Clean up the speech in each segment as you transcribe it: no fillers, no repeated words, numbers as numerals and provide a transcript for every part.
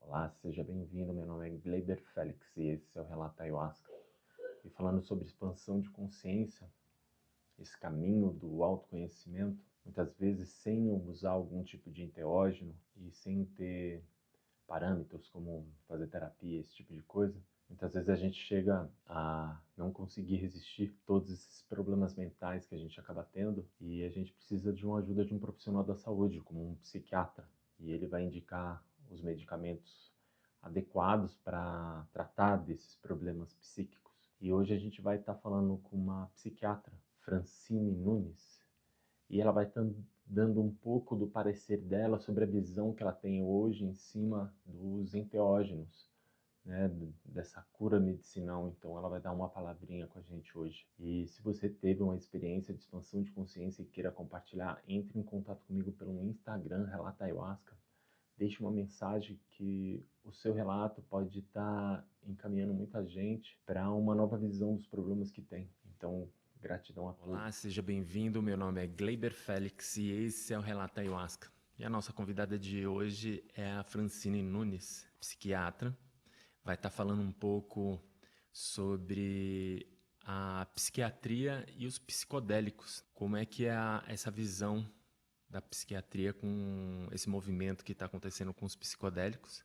Olá, seja bem-vindo. Meu nome é Gleiber Félix e esse é o Relato Ayahuasca. E falando sobre expansão de consciência, esse caminho do autoconhecimento, muitas vezes sem usar algum tipo de enteógeno e sem ter parâmetros como fazer terapia, esse tipo de coisa, muitas vezes a gente chega a não conseguir resistir todos esses problemas mentais que a gente acaba tendo e a gente precisa de uma ajuda de um profissional da saúde, como um psiquiatra, e ele vai indicar os medicamentos adequados para tratar desses problemas psíquicos. E hoje a gente vai estar falando com uma psiquiatra, Francine Nunes, e ela vai estar dando um pouco do parecer dela sobre a visão que ela tem hoje em cima dos enteógenos, né, dessa cura medicinal. Então ela vai dar uma palavrinha com a gente hoje. E se você teve uma experiência de expansão de consciência e queira compartilhar, entre em contato comigo pelo Instagram, Relata Ayahuasca. Deixe uma mensagem que o seu relato pode estar encaminhando muita gente para uma nova visão dos problemas que tem. Então, gratidão a todos. Olá, seja bem-vindo. Meu nome é Gleiber Félix e esse é o Relato Ayahuasca. E a nossa convidada de hoje é a Francine Nunes, psiquiatra. Vai estar falando um pouco sobre a psiquiatria e os psicodélicos. Como é que é essa visão da psiquiatria com esse movimento que está acontecendo com os psicodélicos.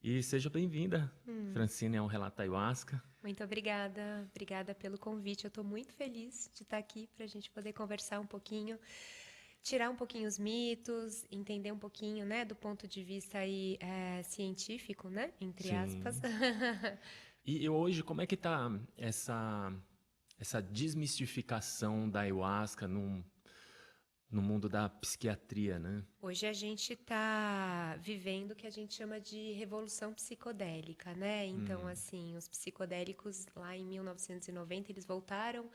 E seja bem-vinda, Francine, ao Relato Ayahuasca. Muito obrigada, obrigada pelo convite. Eu estou muito feliz de estar aqui para a gente poder conversar um pouquinho, tirar um pouquinho os mitos, entender um pouquinho, né, do ponto de vista aí, científico, né, entre aspas. E hoje, como é que está essa desmistificação da ayahuasca no mundo da psiquiatria, né? Hoje a gente está vivendo o que a gente chama de revolução psicodélica, né? Então, assim, os psicodélicos lá em 1990, eles voltaram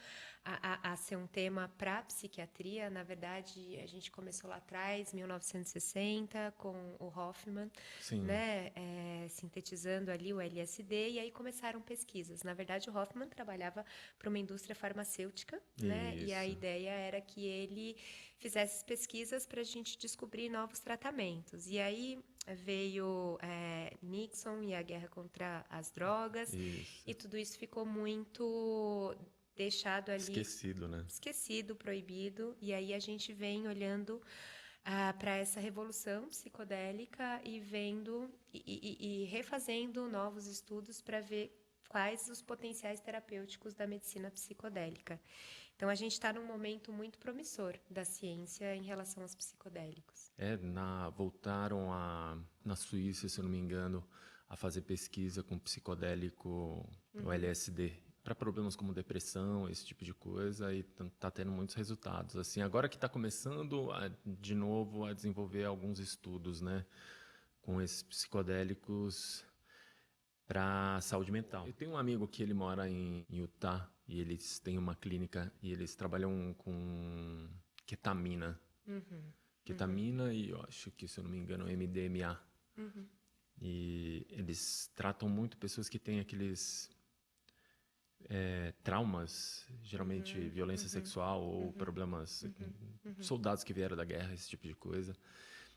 a ser um tema para a psiquiatria. Na verdade, a gente começou lá atrás, 1960, com o Hoffman, né? Sintetizando ali o LSD, e aí começaram pesquisas. Na verdade, o Hoffman trabalhava para uma indústria farmacêutica, né? E a ideia era que ele fizesse pesquisas para a gente descobrir novos tratamentos. E aí veio Nixon e a guerra contra as drogas, e tudo isso ficou muito deixado ali, Esquecido, né? esquecido, proibido. E aí a gente vem olhando para essa revolução psicodélica e vendo e refazendo novos estudos para ver quais os potenciais terapêuticos da medicina psicodélica. Então, a gente está num momento muito promissor da ciência em relação aos psicodélicos. Voltaram na Suíça, se eu não me engano, a fazer pesquisa com psicodélico, o LSD, para problemas como depressão, esse tipo de coisa, e tá tendo muitos resultados. Assim, agora que está começando de novo a desenvolver alguns estudos, né, com esses psicodélicos para saúde mental. Eu tenho um amigo que ele mora em Utah e eles têm uma clínica e eles trabalham com ketamina. Ketamina e eu acho que, se eu não me engano, MDMA. E eles tratam muito pessoas que têm aqueles traumas, geralmente violência sexual ou problemas, soldados que vieram da guerra, esse tipo de coisa.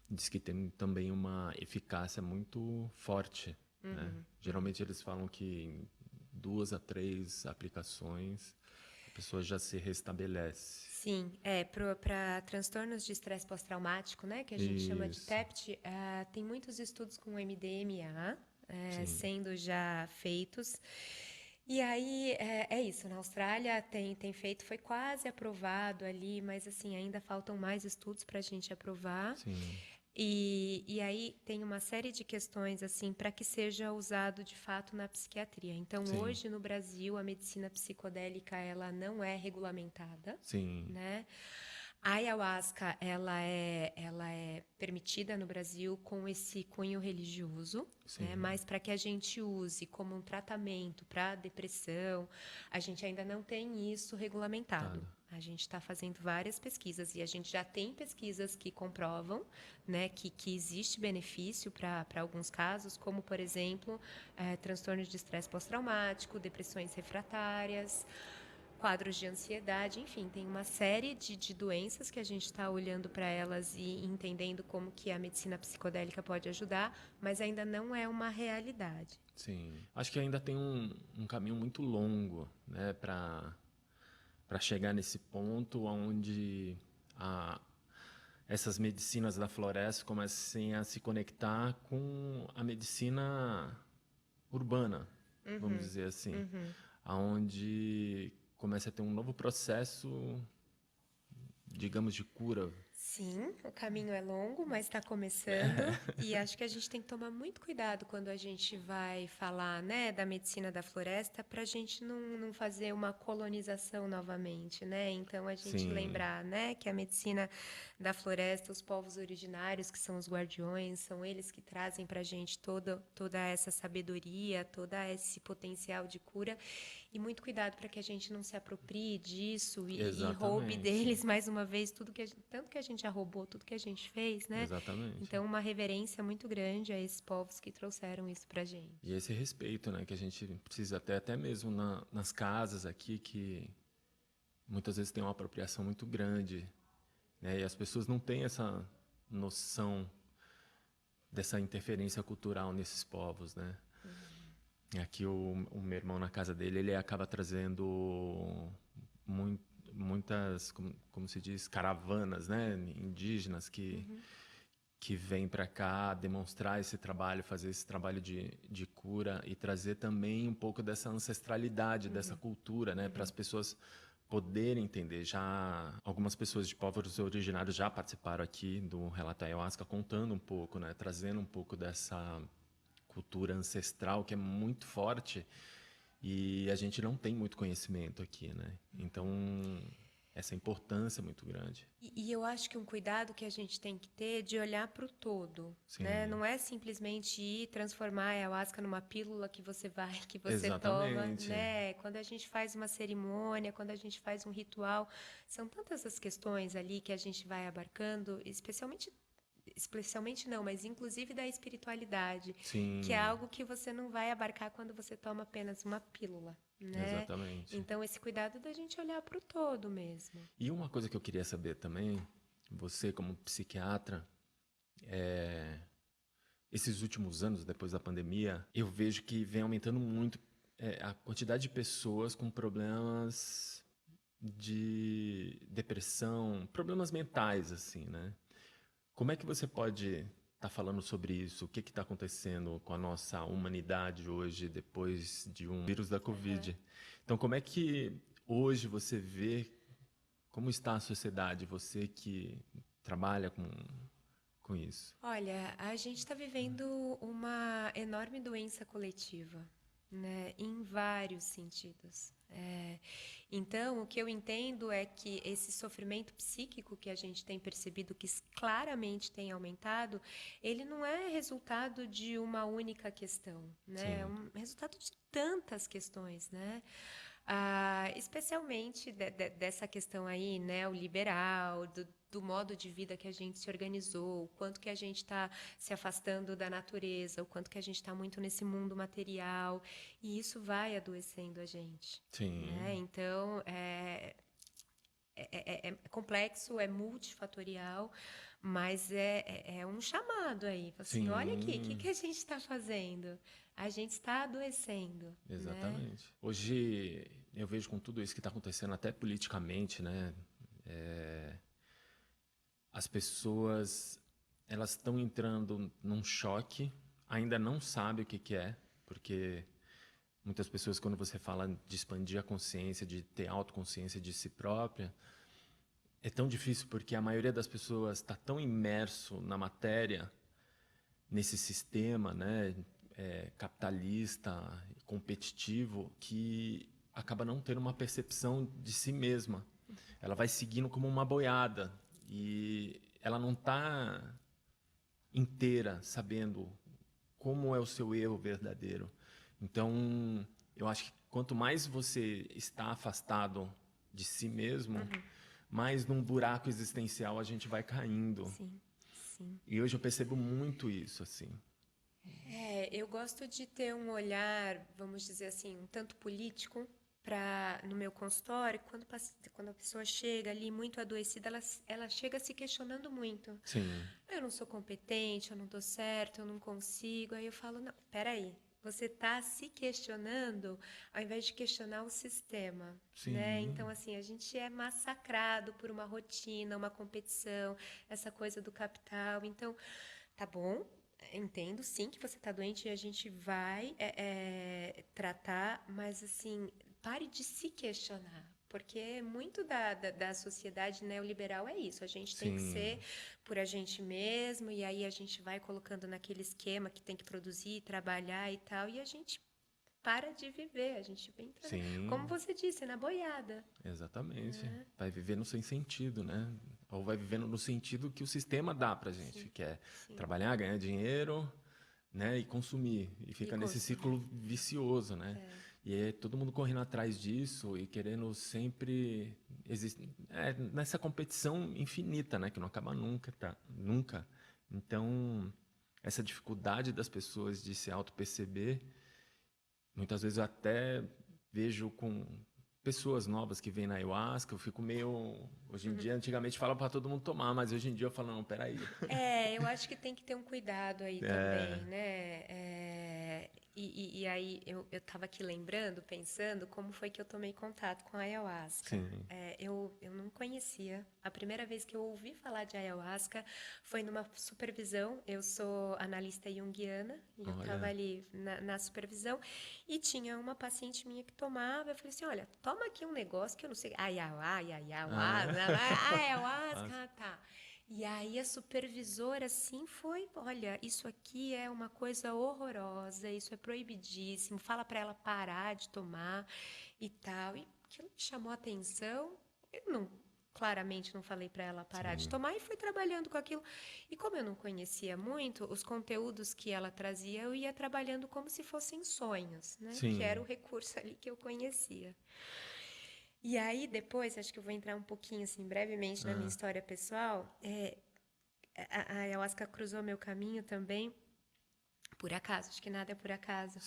Diz que tem também uma eficácia muito forte, né? Geralmente eles falam que em 2 a 3 aplicações a pessoa já se restabelece. Sim, para transtornos de estresse pós-traumático, né, que a gente chama de Isso, TEPT, tem muitos estudos com MDMA sendo já feitos. E aí, é isso, na Austrália tem feito, foi quase aprovado ali, mas assim, ainda faltam mais estudos para a gente aprovar. sim, E aí tem uma série de questões assim para que seja usado de fato na psiquiatria. Então, sim, hoje no Brasil, a medicina psicodélica ela não é regulamentada, sim, né? A ayahuasca ela é permitida no Brasil com esse cunho religioso, né? sim, Mas para que a gente use como um tratamento para depressão, a gente ainda não tem isso regulamentado. tá. A gente está fazendo várias pesquisas e a gente já tem pesquisas que comprovam, né, que existe benefício para alguns casos, como, por exemplo, transtornos de estresse pós-traumático, depressões refratárias. quadros de ansiedade, enfim, tem uma série de doenças que a gente está olhando para elas e entendendo como que a medicina psicodélica pode ajudar, mas ainda não é uma realidade. Sim. Acho que ainda tem um caminho muito longo, né, para chegar nesse ponto onde essas medicinas da floresta comecem a se conectar com a medicina urbana, vamos dizer assim, aonde começa a ter um novo processo, digamos, de cura. Sim, o caminho é longo, mas está começando. E acho que a gente tem que tomar muito cuidado quando a gente vai falar, né, da medicina da floresta, para a gente não fazer uma colonização novamente, né? Então, a gente Sim, lembrar, né, que a medicina da floresta, os povos originários, que são os guardiões, são eles que trazem para a gente toda essa sabedoria, todo esse potencial de cura. E muito cuidado para que a gente não se aproprie disso e roube exatamente, deles mais uma vez tanto que a gente já roubou tudo que a gente fez, né? exatamente. Então, uma reverência muito grande a esses povos que trouxeram isso pra gente. E esse respeito, né, que a gente precisa ter até mesmo nas casas aqui, que muitas vezes tem uma apropriação muito grande, né, e as pessoas não têm essa noção dessa interferência cultural nesses povos, né? Aqui o meu irmão na casa dele, ele acaba trazendo muitas, como se diz, caravanas, né, indígenas que vêm para cá demonstrar esse trabalho, fazer esse trabalho de cura e trazer também um pouco dessa ancestralidade, dessa cultura, né, para as pessoas poderem entender. Já algumas pessoas de povos originários já participaram aqui do Relato Ayahuasca contando um pouco, né, trazendo um pouco dessa cultura ancestral que é muito forte e a gente não tem muito conhecimento aqui, né? Então, essa importância é muito grande. E eu acho que um cuidado que a gente tem que ter é de olhar para o todo, né? Sim, Não é simplesmente ir transformar a ayahuasca numa pílula que você vai, que você toma, exatamente. né? Quando a gente faz uma cerimônia, quando a gente faz um ritual, são tantas as questões ali que a gente vai abarcando, especialmente não, mas inclusive da espiritualidade, que é Sim, algo que você não vai abarcar quando você toma apenas uma pílula, né? exatamente. Então, esse cuidado da gente olhar para o todo mesmo. E uma coisa que eu queria saber também, você como psiquiatra, esses últimos anos, depois da pandemia, eu vejo que vem aumentando muito a quantidade de pessoas com problemas de depressão, problemas mentais, assim, né? Como é que você pode estar falando sobre isso? O que está acontecendo com a nossa humanidade hoje, depois de um vírus da Covid? Então, como é que hoje você vê como está a sociedade, você que trabalha com isso? Olha, a gente está vivendo uma enorme doença coletiva, né? Em vários sentidos. Então, o que eu entendo é que esse sofrimento psíquico que a gente tem percebido que claramente tem aumentado, ele não é resultado de uma única questão, né? É Sim, um resultado de tantas questões, né? Especialmente dessa questão aí, né, o liberal, do modo de vida que a gente se organizou, o quanto que a gente está se afastando da natureza, o quanto que a gente está muito nesse mundo material, e isso vai adoecendo a gente, né? sim, Então, é complexo, é multifatorial, mas é um chamado aí. Assim, olha aqui, o que, sim, que a gente está fazendo? A gente está adoecendo, né? exatamente. Hoje eu vejo com tudo isso que está acontecendo, até politicamente, né? As pessoas elas estão entrando num choque, ainda não sabem o que que é, porque muitas pessoas, quando você fala de expandir a consciência, de ter autoconsciência de si própria, é tão difícil porque a maioria das pessoas está tão imerso na matéria, nesse sistema, né, capitalista, competitivo, que acaba não tendo uma percepção de si mesma. Ela vai seguindo como uma boiada e ela não está inteira sabendo como é o seu eu verdadeiro. Então, eu acho que quanto mais você está afastado de si mesmo, mais num buraco existencial a gente vai caindo. Sim, sim. E hoje eu percebo muito isso, assim. Eu gosto de ter um olhar, vamos dizer assim, um tanto político, no meu consultório, quando a pessoa chega ali muito adoecida, ela chega se questionando muito. Sim, Eu não sou competente, eu não dou certo, eu não consigo. Aí eu falo, não, peraí, você está se questionando ao invés de questionar o sistema, né? Então, sim, assim, a gente é massacrado por uma rotina, uma competição, essa coisa do capital. Então, tá bom, entendo sim que você está doente e a gente vai tratar, mas assim, pare de se questionar. Porque muito da sociedade neoliberal é isso. A gente tem que ser sim, por a gente mesmo, e aí a gente vai colocando naquele esquema que tem que produzir, trabalhar e tal, e a gente para de viver, a gente entra, como sim, você disse, na boiada. exatamente. Né? Vai vivendo sem sentido, né? Ou vai vivendo no sentido que o sistema dá pra gente, Sim, que é sim. trabalhar, ganhar dinheiro, né, e consumir. E E fica nesse ciclo consumir. vicioso, né? E é todo mundo correndo atrás disso e querendo sempre nessa competição infinita, né, que não acaba nunca, tá? Nunca. Então, essa dificuldade das pessoas de se auto-perceber, muitas vezes eu até vejo com pessoas novas que vêm na ayahuasca, eu fico meio. Hoje em dia, antigamente falava para todo mundo tomar, mas hoje em dia eu falo, não, peraí. Eu acho que tem que ter um cuidado aí também, né? E aí eu estava aqui lembrando, pensando como foi que eu tomei contato com a ayahuasca. Sim, Eu não conhecia. A primeira vez que eu ouvi falar de ayahuasca foi numa supervisão. Eu sou analista junguiana e eu estava olha. ali na supervisão e tinha uma paciente minha que tomava. Eu falei assim: olha, toma aqui um negócio que eu não sei. Ah, Ayahuasca, é. tá. E aí a supervisora assim foi, olha, isso aqui é uma coisa horrorosa, isso é proibidíssimo, fala para ela parar de tomar e tal. E aquilo me chamou a atenção. Eu não, claramente não falei para ela parar de Sim, tomar e fui trabalhando com aquilo. E como eu não conhecia muito, os conteúdos que ela trazia, eu ia trabalhando como se fossem sonhos, né? Que era o sim. recurso ali que eu conhecia. E aí, depois, acho que eu vou entrar um pouquinho, assim, brevemente na minha Ah, história pessoal. A ayahuasca cruzou meu caminho também, por acaso, acho que nada é por acaso.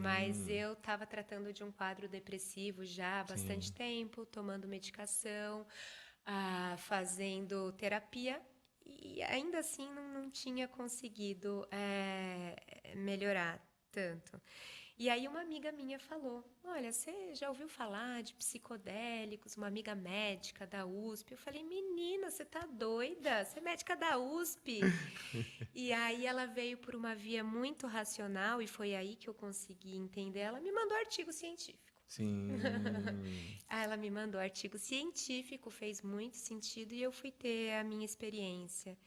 Mas sim, eu estava tratando de um quadro depressivo já há bastante sim, tempo, tomando medicação, fazendo terapia, e ainda assim não tinha conseguido melhorar tanto. E aí uma amiga minha falou: olha, você já ouviu falar de psicodélicos? Uma amiga médica da USP. Eu falei: menina, você tá doida? Você é médica da USP? E aí ela veio por uma via muito racional e foi aí que eu consegui entender. Ela me mandou artigo científico. sim, Ela me mandou artigo científico, fez muito sentido e eu fui ter a minha experiência.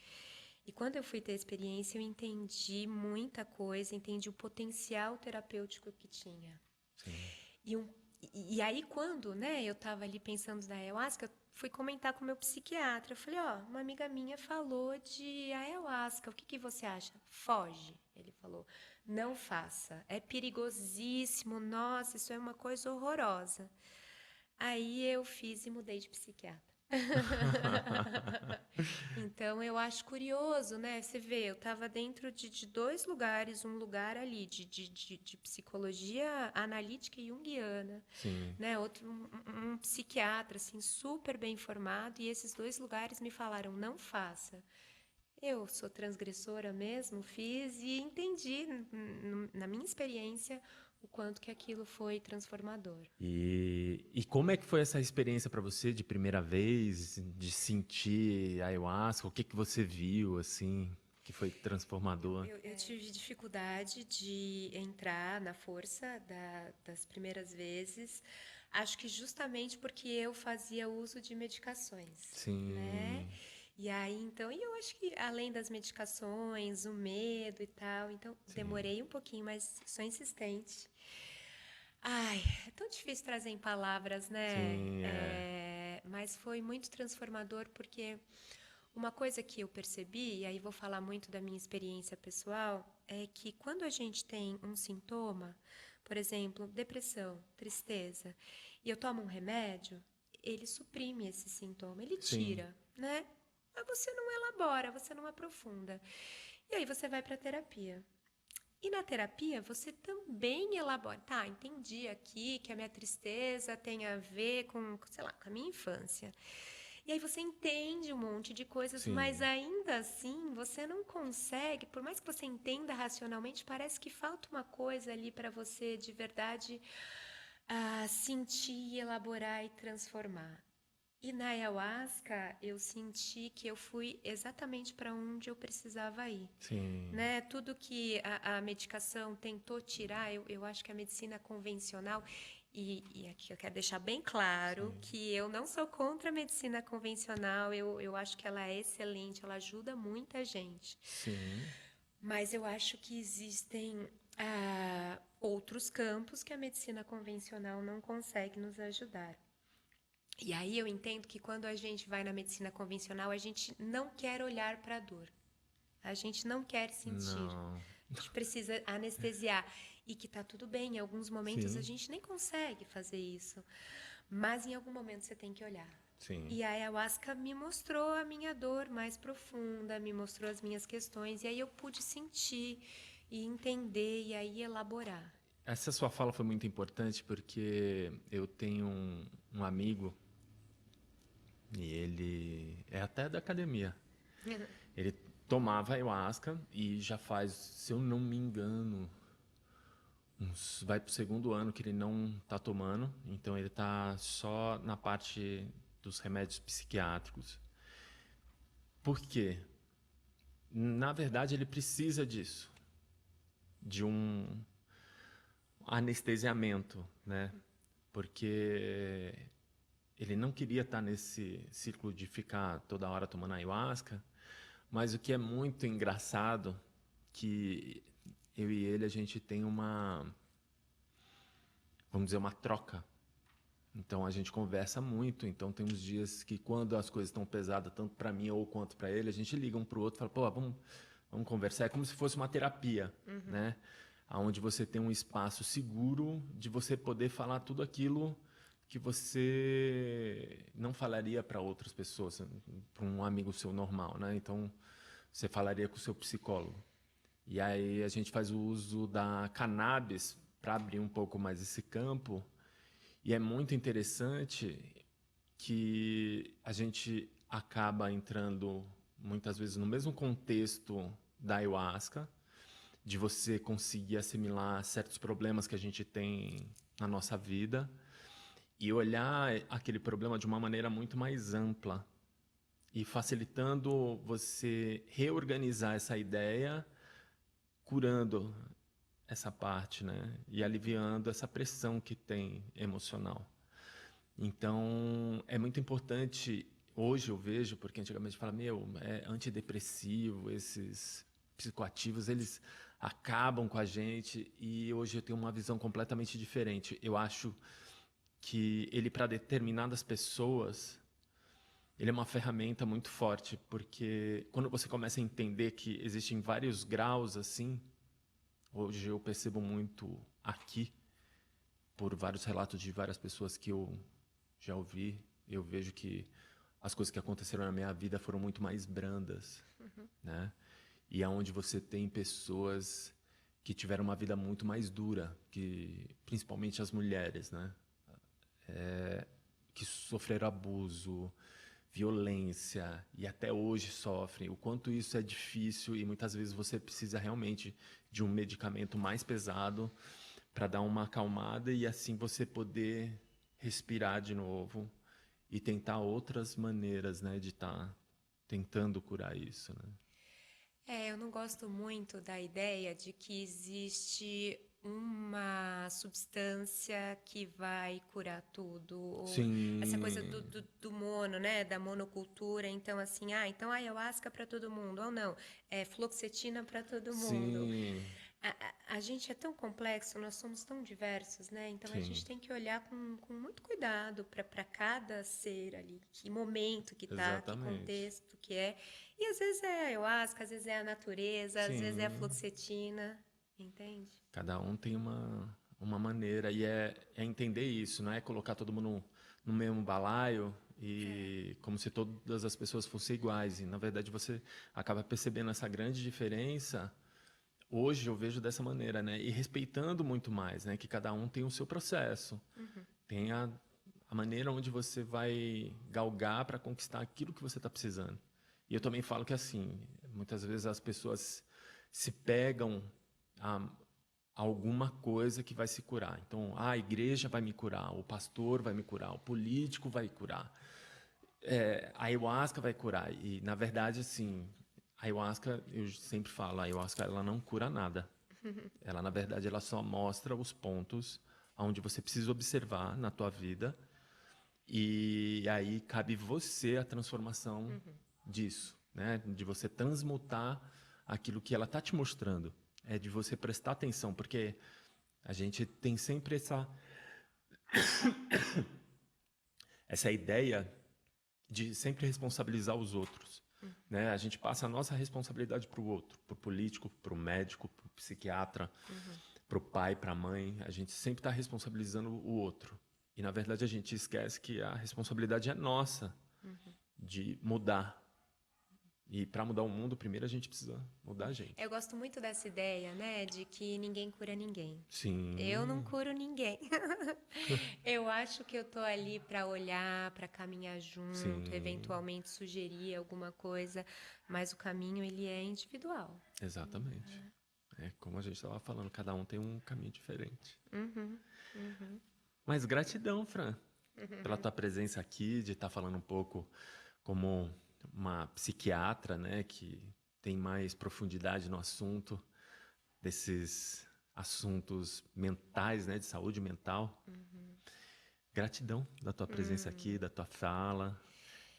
E quando eu fui ter a experiência, eu entendi muita coisa, entendi o potencial terapêutico que tinha. sim, E, um, e aí, quando eu estava ali pensando na ayahuasca, eu fui comentar com o meu psiquiatra. Eu falei, ó, uma amiga minha falou de ayahuasca, o que você acha? Foge, ele falou. Não faça, é perigosíssimo, nossa, isso é uma coisa horrorosa. Aí eu fiz e mudei de psiquiatra. Então eu acho curioso, né? Você vê, eu estava dentro de dois lugares, um lugar ali de psicologia analítica e junguiana, sim. né? Outro, um psiquiatra, assim, super bem formado, e esses dois lugares me falaram, não faça. Eu sou transgressora mesmo, fiz e entendi, na minha experiência, o quanto que aquilo foi transformador. E como é que foi essa experiência para você de primeira vez, de sentir ayahuasca? O que que você viu, assim, que foi transformador? Eu tive dificuldade de entrar na força das primeiras vezes. Acho que justamente porque eu fazia uso de medicações, né? Sim, E aí, então, e eu acho que além das medicações, o medo e tal, então sim, demorei um pouquinho, mas sou insistente. Ai, é tão difícil trazer em palavras, né? sim, é, Mas foi muito transformador porque uma coisa que eu percebi, e aí vou falar muito da minha experiência pessoal, é que quando a gente tem um sintoma, por exemplo, depressão, tristeza, e eu tomo um remédio, ele suprime esse sintoma, ele sim, tira, né? Mas você não elabora, você não aprofunda. E aí você vai para a terapia. E na terapia você também elabora. Tá, entendi aqui que a minha tristeza tem a ver com, sei lá, com a minha infância. E aí você entende um monte de coisas, mas Sim, ainda assim você não consegue, por mais que você entenda racionalmente, parece que falta uma coisa ali para você de verdade sentir, elaborar e transformar. E na ayahuasca eu senti que eu fui exatamente para onde eu precisava ir, sim, né? Tudo que a medicação tentou tirar, eu acho que a medicina convencional, e aqui eu quero deixar bem claro sim, que eu não sou contra a medicina convencional, eu acho que ela é excelente, ela ajuda muita gente. sim. Mas eu acho que existem outros campos que a medicina convencional não consegue nos ajudar. E aí eu entendo que quando a gente vai na medicina convencional, a gente não quer olhar para a dor. A gente não quer sentir. Não. A gente precisa anestesiar. E que tá tudo bem, em alguns momentos a Sim, gente nem consegue fazer isso. Mas em algum momento você tem que olhar. sim. E a ayahuasca me mostrou a minha dor mais profunda, me mostrou as minhas questões, e aí eu pude sentir e entender e aí elaborar. Essa sua fala foi muito importante porque eu tenho um amigo e ele é até da academia. Ele tomava ayahuasca e já faz, se eu não me engano, vai pro segundo ano que ele não tá tomando. Então ele tá só na parte dos remédios psiquiátricos. Por quê? Na verdade, ele precisa disso, de um anestesiamento, né? Porque ele não queria estar nesse ciclo de ficar toda hora tomando ayahuasca, mas o que é muito engraçado que eu e ele a gente tem uma, vamos dizer, uma troca. Então a gente conversa muito, então tem uns dias que quando as coisas estão pesadas tanto para mim ou quanto para ele, a gente liga um pro outro e fala, pô, vamos conversar, é como se fosse uma terapia, Uhum. né? Onde você tem um espaço seguro de você poder falar tudo aquilo que você não falaria para outras pessoas, para um amigo seu normal, né? Então, você falaria com o seu psicólogo. E aí a gente faz o uso da cannabis para abrir um pouco mais esse campo. E é muito interessante que a gente acaba entrando muitas vezes no mesmo contexto da ayahuasca, de você conseguir assimilar certos problemas que a gente tem na nossa vida e olhar aquele problema de uma maneira muito mais ampla e facilitando você reorganizar essa ideia, curando essa parte, né? E aliviando essa pressão que tem emocional. Então, é muito importante, hoje eu vejo, porque antigamente fala, meu, é antidepressivo, esses psicoativos, eles acabam com a gente e hoje eu tenho uma visão completamente diferente. Eu acho que ele, para determinadas pessoas, ele é uma ferramenta muito forte, porque quando você começa a entender que existem vários graus assim, hoje eu percebo muito aqui, por vários relatos de várias pessoas que eu já ouvi, eu vejo que as coisas que aconteceram na minha vida foram muito mais brandas, né? E aonde você tem pessoas que tiveram uma vida muito mais dura, que principalmente as mulheres, né? Que sofreram abuso, violência e até hoje sofrem. O quanto isso é difícil e muitas vezes você precisa realmente de um medicamento mais pesado para dar uma acalmada e assim você poder respirar de novo e tentar outras maneiras, né, de estar tentando curar isso, né? Eu não gosto muito da ideia de que existe uma substância que vai curar tudo, ou essa coisa Sim, do mono, né, da monocultura, então assim, então ayahuasca para todo mundo, ou não, é fluoxetina para todo mundo. sim, A gente é tão complexo, nós somos tão diversos, né? Então a sim, gente tem que olhar com muito cuidado para cada ser ali, que momento que tá, que exatamente. contexto que é. E às vezes é a ayahuasca, às vezes é a natureza, às vezes é a Sim, fluoxetina, entende? cada um tem uma maneira e é entender isso, não é colocar todo mundo no mesmo balaio e como se todas as pessoas fossem iguais. E na verdade você acaba percebendo essa grande diferença hoje eu vejo dessa maneira, né? E respeitando muito mais, né? Que cada um tem o seu processo. Tem a maneira onde você vai galgar para conquistar aquilo que você está precisando. E eu também falo que, assim, muitas vezes as pessoas se pegam a alguma coisa que vai se curar. Então, a igreja vai me curar, o pastor vai me curar, o político vai curar, a ayahuasca vai curar. E, na verdade, assim, a ayahuasca, eu sempre falo, a ayahuasca ela não cura nada. Ela, na verdade, ela só mostra os pontos onde você precisa observar na tua vida. E aí cabe você a transformação disso, né? De você transmutar aquilo que ela está te mostrando. É de você prestar atenção, porque a gente tem sempre essa ideia de sempre responsabilizar os outros, né? A gente passa a nossa responsabilidade para o outro, para o político, para o médico, para o psiquiatra, para o pai, para a mãe. A gente sempre está responsabilizando o outro. E, na verdade, a gente esquece que a responsabilidade é nossa de mudar. E para mudar o mundo, primeiro a gente precisa mudar a gente. Eu gosto muito dessa ideia, né, de que ninguém cura ninguém. Sim. Eu não curo ninguém. Eu acho que eu tô ali para olhar, para caminhar junto, Sim. eventualmente sugerir alguma coisa, mas o caminho ele é individual. Exatamente. É como a gente estava falando, cada um tem um caminho diferente. Mas gratidão, Fran, pela tua presença aqui, de estar falando um pouco como uma psiquiatra, né, que tem mais profundidade no assunto, desses assuntos mentais, né, de saúde mental. Gratidão da tua presença aqui, da tua fala.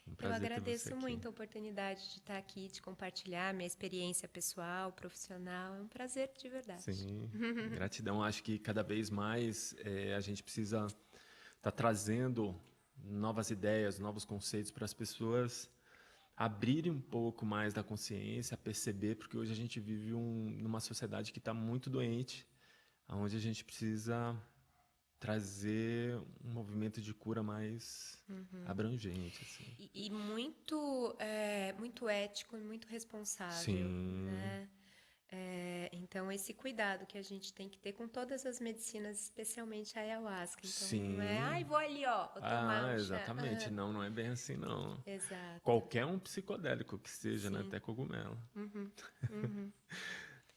Um Eu prazer ter você agradeço aqui. muito a oportunidade de estar aqui, de compartilhar minha experiência pessoal, profissional. É um prazer de verdade. Sim, gratidão. Acho que cada vez mais a gente precisa estar trazendo novas ideias, novos conceitos para as pessoas abrirem um pouco mais da consciência, perceber, porque hoje a gente vive numa sociedade que está muito doente, onde a gente precisa trazer um movimento de cura mais abrangente. Assim. E muito, muito ético e muito responsável, Sim. né? Então, esse cuidado que a gente tem que ter com todas as medicinas, especialmente a ayahuasca. Então, Sim. não é, ai, vou ali, ó, vou tomar um chá. Exatamente. Não é bem assim, não. Exato. Qualquer um psicodélico que seja, né? Sim. Até cogumelo.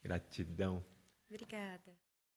Gratidão. Obrigada.